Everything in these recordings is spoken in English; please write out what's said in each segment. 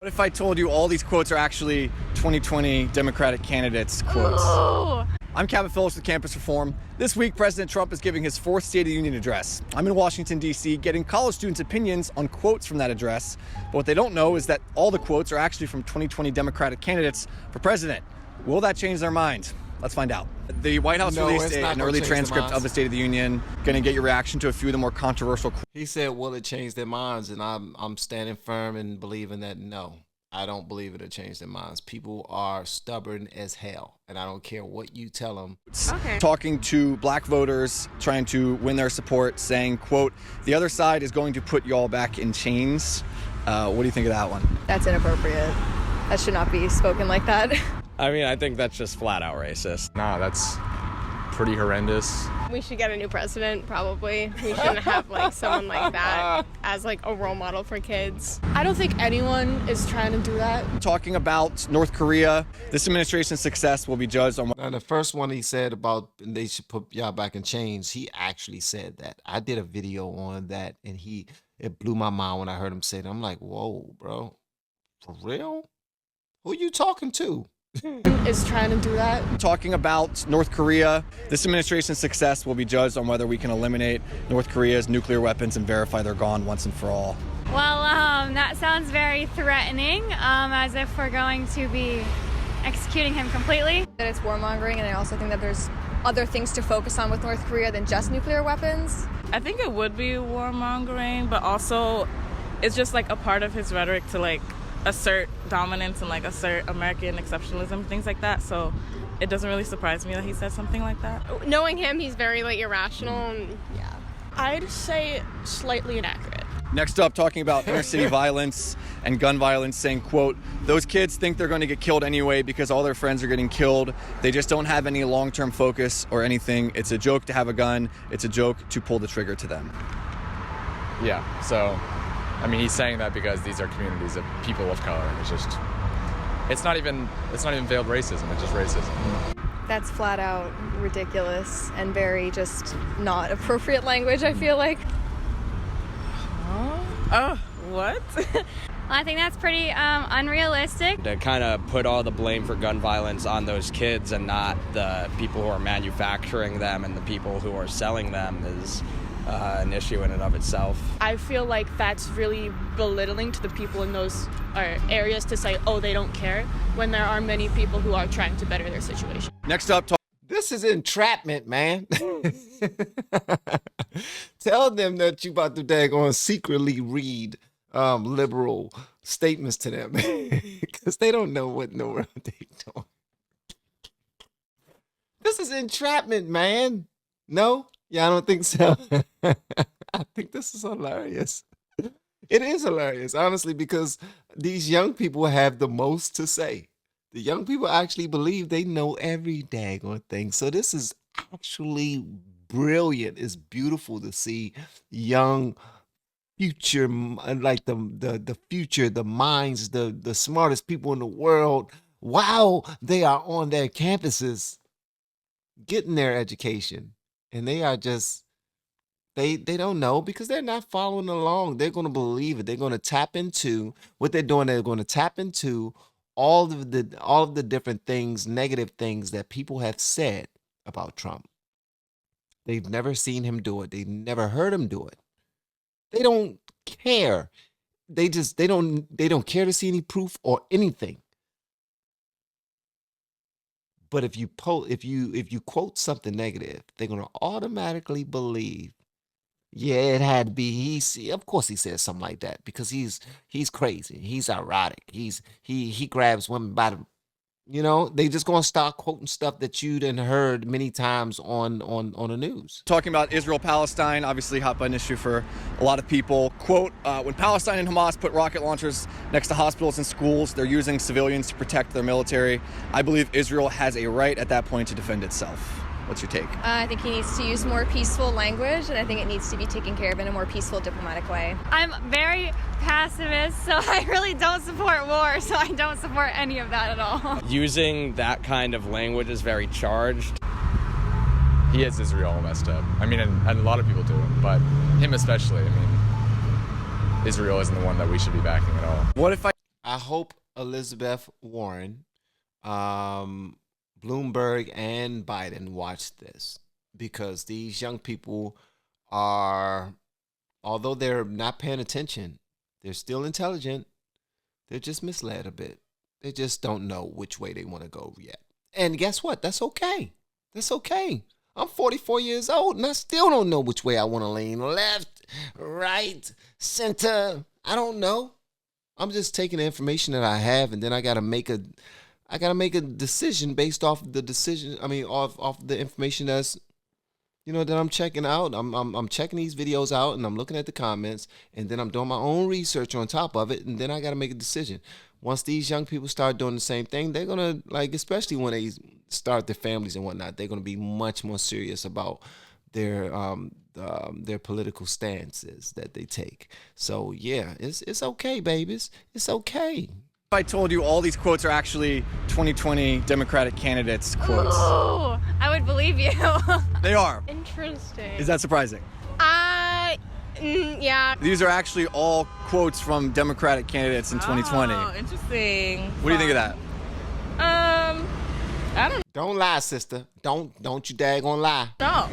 What if I told you all these quotes are actually 2020 Democratic candidates' quotes? Ooh. I'm Kevin Phillips with Campus Reform. This week, President Trump is giving his fourth State of the Union address. I'm in Washington, D.C., getting college students' opinions on quotes from that address. But what they don't know is that all the quotes are actually from 2020 Democratic candidates for president. Will that change their mind? Let's find out. The White House released an early transcript of the State of the Union. Going to get your reaction to a few of the more controversial quotes. He said, will it change their minds? And I'm standing firm and believing that no. I don't believe it'll change their minds. People are stubborn as hell, and I don't care what you tell them. Okay. Talking to black voters, trying to win their support, saying, quote, the other side is going to put y'all back in chains. What do you think of that one? That's inappropriate. That should not be spoken like that. I mean, I think that's just flat out racist. Nah, that's pretty horrendous. We should get a new president, probably. We shouldn't have like someone like that as like a role model for kids. I don't think anyone is trying to do that. Talking about North Korea, this administration's success will be judged on Now, the first one he said about they should put y'all back in chains, he actually said that. I did a video on that, and it blew my mind when I heard him say that. I'm like, whoa, bro, for real? Who you talking to? Is trying to do that. Talking about North Korea, this administration's success will be judged on whether we can eliminate North Korea's nuclear weapons and verify they're gone once and for all. Well, that sounds very threatening, as if we're going to be executing him completely. That it's warmongering, and I also think that there's other things to focus on with North Korea than just nuclear weapons. I think it would be warmongering, but also it's just like a part of his rhetoric to like assert dominance and like assert American exceptionalism, things like that. So it doesn't really surprise me that he said something like that. Knowing him, he's very like irrational and yeah. I'd say slightly inaccurate. Next up, talking about inner city violence and gun violence, saying, quote, those kids think they're going to get killed anyway because all their friends are getting killed. They just don't have any long-term focus or anything. It's a joke to have a gun. It's a joke to pull the trigger to them. Yeah, so, I mean, he's saying that because these are communities of people of color, and it's not even veiled racism, it's just racism. That's flat out ridiculous and very just not appropriate language, I feel like. Oh, what? Well, I think that's pretty unrealistic. To kind of put all the blame for gun violence on those kids and not the people who are manufacturing them and the people who are selling them is an issue in and of itself. I feel like that's really belittling to the people in those areas to say, oh, they don't care, when there are many people who are trying to better their situation. Next up, This is entrapment, man. Tell them that you about to daggone secretly read liberal statements to them because they don't know what in the world they doing. This is entrapment, man. No? Yeah, I don't think so. I think this is hilarious. It is hilarious, honestly, because these young people have the most to say. The young people actually believe they know every daggone thing. So this is actually brilliant. It's beautiful to see young future, like the future, the minds, the smartest people in the world, while they are on their campuses getting their education. And they are just, they don't know because they're not following along. They're going to believe it. They're going to tap into what they're doing. They're going to tap into all of the different things, negative things that people have said about Trump. They've never seen him do it. They've never heard him do it. They don't care. They don't care to see any proof or anything. But if you quote something negative, they're gonna automatically believe, yeah, it had to be of course he says something like that because he's crazy, he's erotic, he grabs women by the, they just gonna start quoting stuff that you done heard many times on the news. talking about Israel-Palestine, obviously hot button issue for a lot of people. Quote, when Palestine and Hamas put rocket launchers next to hospitals and schools, they're using civilians to protect their military. I believe Israel has a right at that point to defend itself. What's your take? I think he needs to use more peaceful language, and I think it needs to be taken care of in a more peaceful, diplomatic way. I'm very pacifist, so I really don't support war, so I don't support any of that at all. Using that kind of language is very charged. He has Israel messed up. I mean, and a lot of people do, but him especially. I mean, Israel isn't the one that we should be backing at all. What if I I hope Elizabeth Warren, Bloomberg, and Biden watch this, because these young people are, although they're not paying attention, they're still intelligent. They're just misled a bit. They just don't know which way they want to go yet. And guess what? That's okay. That's okay. I'm 44 years old and I still don't know which way I want to lean. Left, right, center. I don't know. I'm just taking the information that I have, and then I gotta make a decision based off the decision. I mean, off the information that's, that I'm checking out. I'm checking these videos out, and I'm looking at the comments, and then I'm doing my own research on top of it, and then I gotta make a decision. Once these young people start doing the same thing, they're gonna, especially when they start their families and whatnot, they're gonna be much more serious about their political stances that they take. So yeah, it's okay, babies. It's okay. If I told you all these quotes are actually 2020 Democratic candidates quotes. Oh, I would believe you. They are. Interesting. Is that surprising? Yeah. These are actually all quotes from Democratic candidates in 2020. Oh, interesting. What do you think of that? I don't Don't lie, sister. Don't you daggone lie. know.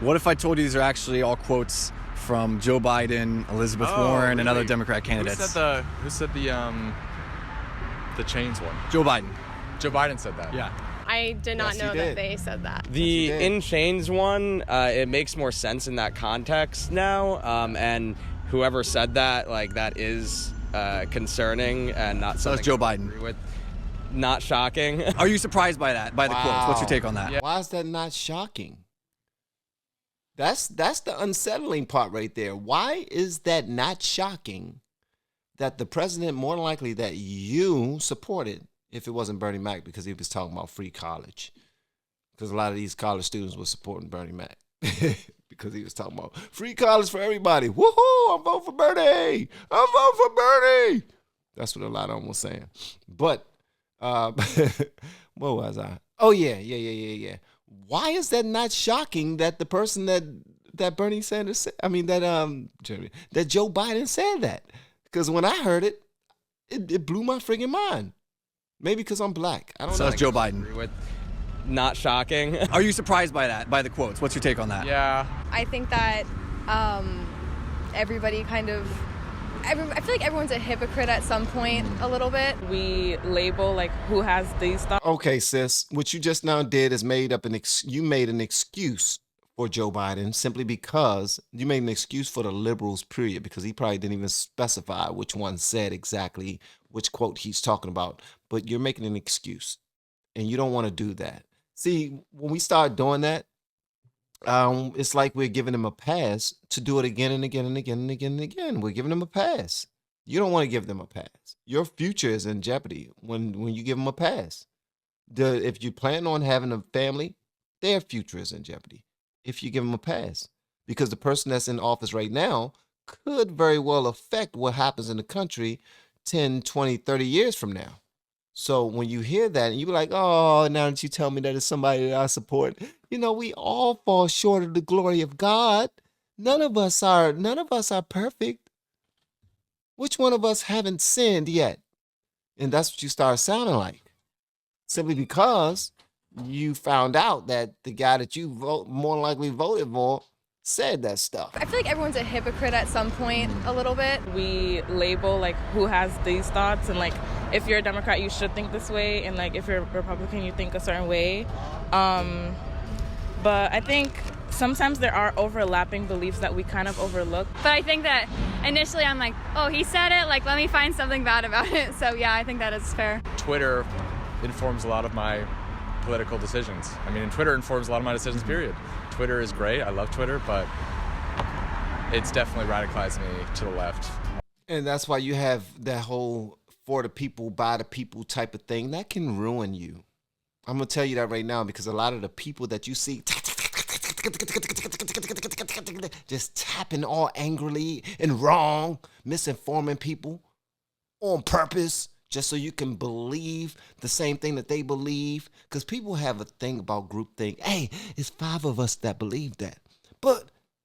What if I told you these are actually all quotes from Joe Biden, Elizabeth Warren, and other Democratic candidates? Who said the chains one? Joe Biden. Joe Biden said that. Yeah. I did not Yes, he know did. that they said that. The In Chains one, it makes more sense in that context now. And whoever said that, that is concerning and not something that's Joe I Biden. agree with. Not shocking. Are you surprised by that, by the quotes? What's your take on that? Yeah. Why is that not shocking? That's the unsettling part right there. Why is that not shocking that the president, more than likely that you supported, if it wasn't Bernie Mac, because he was talking about free college, because a lot of these college students were supporting Bernie Mac because he was talking about free college for everybody. Woohoo! I'm voting for Bernie. I'm voting for Bernie. That's what a lot of them were saying. But what was I? Oh yeah. Why is that not shocking that the person that Bernie Sanders said, that Joe Biden said that? Because when I heard it, it blew my friggin' mind. Maybe because I'm black. I don't So know. that's Joe Biden. Agree with. Not shocking. Are you surprised by that, by the quotes? What's your take on that? Yeah. I think that everybody I feel like everyone's a hypocrite at some point a little bit. We label who has these thoughts. Okay, sis. What you just now did is you made an excuse for Joe Biden simply because you made an excuse for the liberals, period, because he probably didn't even specify which one said exactly which quote he's talking about. But you're making an excuse, and you don't want to do that. See, when we start doing that, it's like we're giving them a pass to do it again and again and again and again and again. We're giving them a pass. You don't want to give them a pass. Your future is in jeopardy when you give them a pass. If you plan on having a family, their future is in jeopardy if you give them a pass. Because the person that's in office right now could very well affect what happens in the country 10, 20, 30 years from now. So when you hear that and you be like, oh, now that you tell me that it's somebody that I support, we all fall short of the glory of God. None of us are perfect. Which one of us haven't sinned yet? And that's what you start sounding like. Simply because you found out that the guy that you more likely voted for said that stuff. I feel like everyone's a hypocrite at some point a little bit. We label who has these thoughts, and if you're a Democrat you should think this way, and if you're a Republican you think a certain way. But I think sometimes there are overlapping beliefs that we kind of overlook. But I think that initially I'm like, oh, he said it, let me find something bad about it. So yeah, I think that is fair. Twitter informs a lot of my political decisions. And Twitter informs a lot of my decisions, period. Twitter is great. I love Twitter, but it's definitely radicalized me to the left. And that's why you have that whole for the people, by the people type of thing. That can ruin you. I'm going to tell you that right now, because a lot of the people that you see just tapping all angrily and wrong, misinforming people on purpose, just so you can believe the same thing that they believe. Because people have a thing about groupthink. Hey, it's 5 of us that believe that. But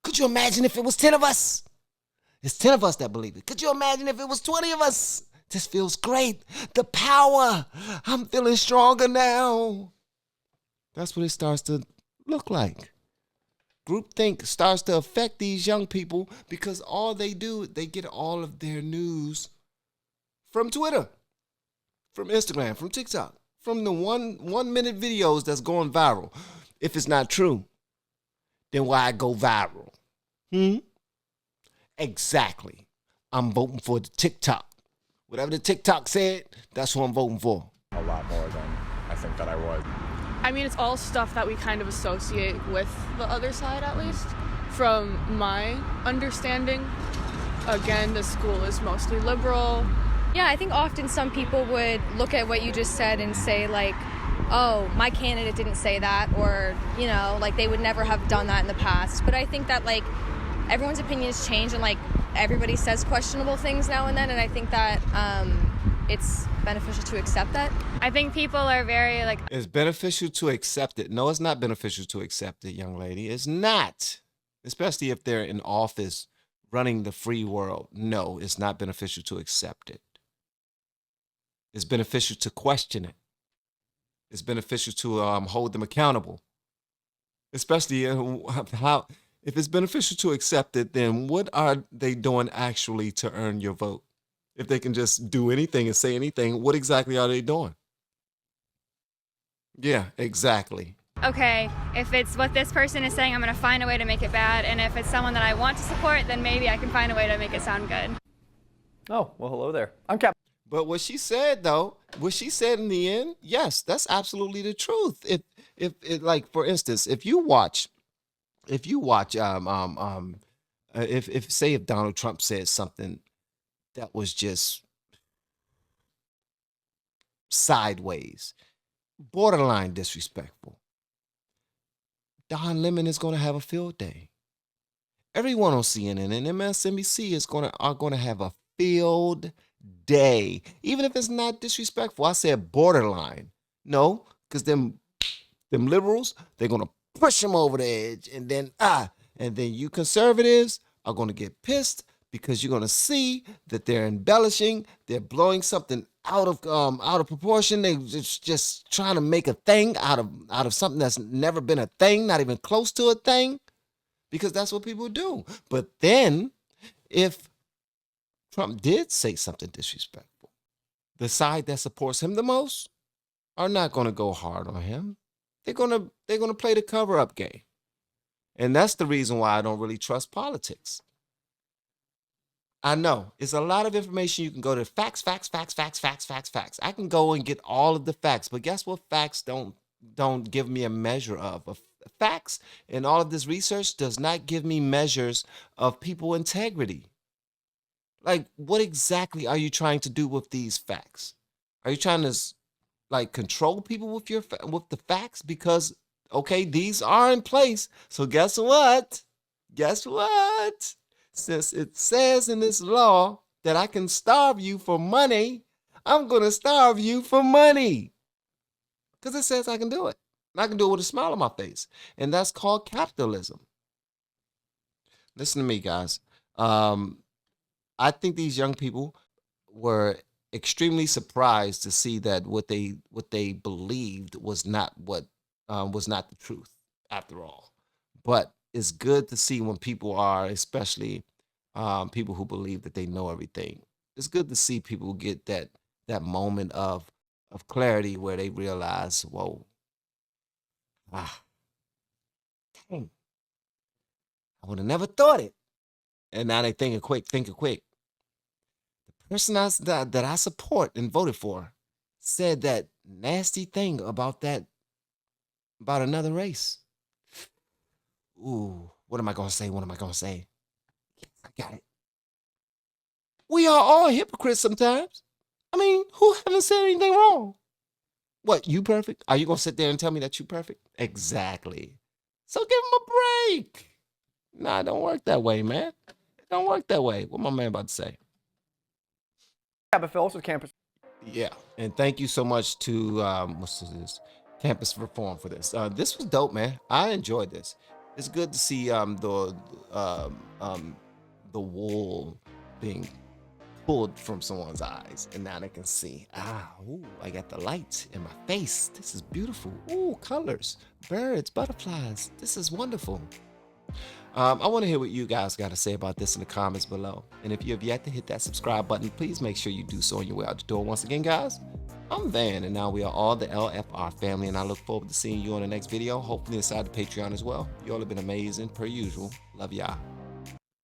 could you imagine if it was 10 of us? It's 10 of us that believe it. Could you imagine if it was 20 of us This feels great. The power. I'm feeling stronger now. That's what it starts to look like. Groupthink starts to affect these young people because all they do, they get all of their news from Twitter, from Instagram, from TikTok, from the one minute videos that's going viral. If it's not true, then why go viral? Exactly. I'm voting for the TikTok. Whatever the TikTok said, that's what I'm voting for. A lot more than I think that I would. I mean, it's all stuff that we kind of associate with the other side, at least. From my understanding, again, the school is mostly liberal. Yeah, I think often some people would look at what you just said and say, like, oh, my candidate didn't say that, or, you know, like they would never have done that in the past. But I think that, like, everyone's opinions change and, like, everybody says questionable things now and then, and I think that it's beneficial to accept that. I think people are very, like... It's beneficial to accept it. No, it's not beneficial to accept it, young lady. It's not. Especially if they're in office running the free world. No, it's not beneficial to accept it. It's beneficial to question it. It's beneficial to hold them accountable. Especially how, if it's beneficial to accept it, then what are they doing actually to earn your vote? If they can just do anything and say anything, what exactly are they doing? Yeah, exactly. Okay, if it's what this person is saying, I'm going to find a way to make it bad. And if it's someone that I want to support, then maybe I can find a way to make it sound good. Oh, well, hello there. I'm Cap. But what she said, though, what she said in the end, yes, that's absolutely the truth. If like, for instance, if say if Donald Trump said something that was just sideways, borderline disrespectful, Don Lemon is going to have a field day. Everyone on CNN and MSNBC are going to have a field day, even if it's not disrespectful. I said borderline. No, because them liberals, they're going to push them over the edge, and then you conservatives are going to get pissed because you're going to see that they're embellishing, they're blowing something out of proportion. They're just trying to make a thing out of something that's never been a thing, not even close to a thing, because that's what people do. But then, if Trump did say something disrespectful, the side that supports him the most are not going to go hard on him. They're going to play the cover-up game. And that's the reason why I don't really trust politics. I know it's a lot of information. You can go to facts. I can go and get all of the facts, but guess what? Facts don't give me a measure of. Facts and all of this research does not give me measures of people integrity. Like, what exactly are you trying to do with these facts? Are you trying to like control people with the facts? Because okay, these are in place. So guess what? Since it says in this law that I can starve you for money, I'm going to starve you for money. Because it says I can do it. And I can do it with a smile on my face. And that's called capitalism. Listen to me, guys. I think these young people were extremely surprised to see that what they believed was not the truth after all. But it's good to see when people are, especially people who believe that they know everything. It's good to see people get that moment of clarity where they realize, whoa, dang, I would have never thought it. And now they thinking quick. The person that I support and voted for said that nasty thing about another race. Ooh, what am I going to say? I got it. We are all hypocrites sometimes. I mean, who haven't said anything wrong? What, you perfect? Are you going to sit there and tell me that you perfect? Exactly. So give him a break. Nah, it don't work that way, man. It don't work that way. What my man about to say? Phillips with Campus. Yeah, and thank you so much to what's this? Campus Reform for this. This was dope, man. I enjoyed this. It's good to see the wool being pulled from someone's eyes, and now they can see. Ooh, I got the light in my face. This is beautiful. Ooh, colors, birds, butterflies. This is wonderful. I want to hear what you guys got to say about this in the comments below. And if you have yet to hit that subscribe button, please make sure you do so on your way out the door. Once again, guys, I'm Van, and now we are all the LFR family, and I look forward to seeing you on the next video, hopefully inside the Patreon as well. You all have been amazing, per usual. Love y'all.